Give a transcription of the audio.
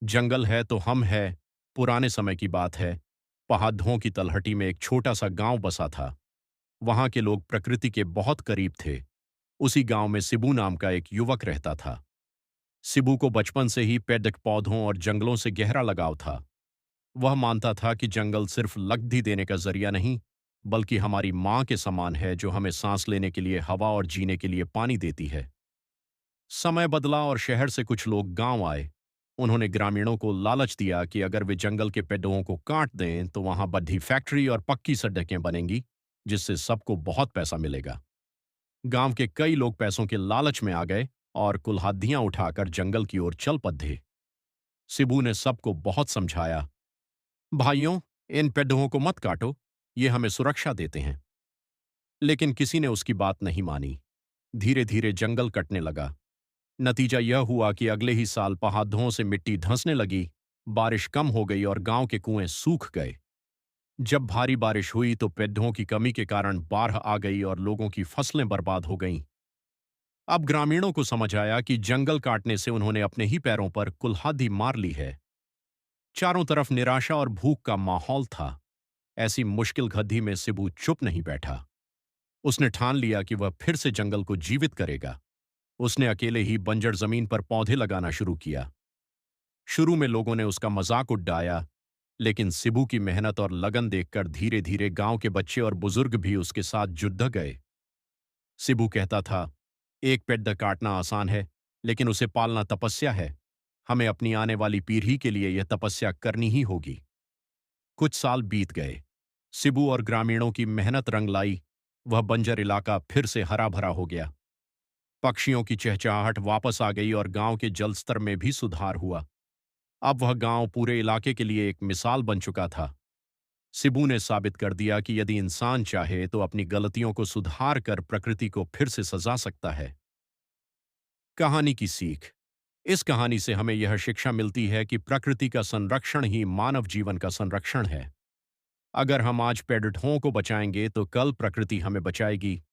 जंगल है तो हम है। पुराने समय की बात है। पहाड़ों की तलहटी में एक छोटा सा गांव बसा था। वहां के लोग प्रकृति के बहुत करीब थे। उसी गांव में सिबू नाम का एक युवक रहता था। सिबू को बचपन से ही पेड़ पौधों और जंगलों से गहरा लगाव था। वह मानता था कि जंगल सिर्फ लकड़ी देने का जरिया नहीं, बल्कि हमारी माँ के समान है जो हमें सांस लेने के लिए हवा और जीने के लिए पानी देती है। समय बदला और शहर से कुछ लोग गांव आए। उन्होंने ग्रामीणों को लालच दिया कि अगर वे जंगल के पेड़ों को काट दें तो वहां बड़ी फैक्ट्री और पक्की सड़कें बनेंगी, जिससे सबको बहुत पैसा मिलेगा। गांव के कई लोग पैसों के लालच में आ गए और कुल्हाड़ियां उठाकर जंगल की ओर चल पड़े। सिबू ने सबको बहुत समझाया, भाइयों, इन पेड़ों को मत काटो, ये हमें सुरक्षा देते हैं। लेकिन किसी ने उसकी बात नहीं मानी। धीरे धीरे जंगल कटने लगा। नतीजा यह हुआ कि अगले ही साल पहाड़ों से मिट्टी धंसने लगी, बारिश कम हो गई और गांव के कुएं सूख गए। जब भारी बारिश हुई तो पेड़ों की कमी के कारण बाढ़ आ गई और लोगों की फसलें बर्बाद हो गईं। अब ग्रामीणों को समझ आया कि जंगल काटने से उन्होंने अपने ही पैरों पर कुल्हाड़ी मार ली है। चारों तरफ निराशा और भूख का माहौल था। ऐसी मुश्किल घड़ी में सिबू चुप नहीं बैठा। उसने ठान लिया कि वह फिर से जंगल को जीवित करेगा। उसने अकेले ही बंजर जमीन पर पौधे लगाना शुरू किया। शुरू में लोगों ने उसका मजाक उड़ाया, लेकिन सिबू की मेहनत और लगन देखकर धीरे धीरे गांव के बच्चे और बुजुर्ग भी उसके साथ जुड़ गए। सिबू कहता था, एक पेड़ काटना आसान है, लेकिन उसे पालना तपस्या है। हमें अपनी आने वाली पीढ़ी के लिए यह तपस्या करनी ही होगी। कुछ साल बीत गए। सिबू और ग्रामीणों की मेहनत रंग लाई। वह बंजर इलाका फिर से हरा भरा हो गया। पक्षियों की चहचहाहट वापस आ गई और गांव के जल स्तर में भी सुधार हुआ। अब वह गांव पूरे इलाके के लिए एक मिसाल बन चुका था। सिबू ने साबित कर दिया कि यदि इंसान चाहे तो अपनी गलतियों को सुधार कर प्रकृति को फिर से सजा सकता है। कहानी की सीख। इस कहानी से हमें यह शिक्षा मिलती है कि प्रकृति का संरक्षण ही मानव जीवन का संरक्षण है। अगर हम आज पेड़ों को बचाएंगे तो कल प्रकृति हमें बचाएगी।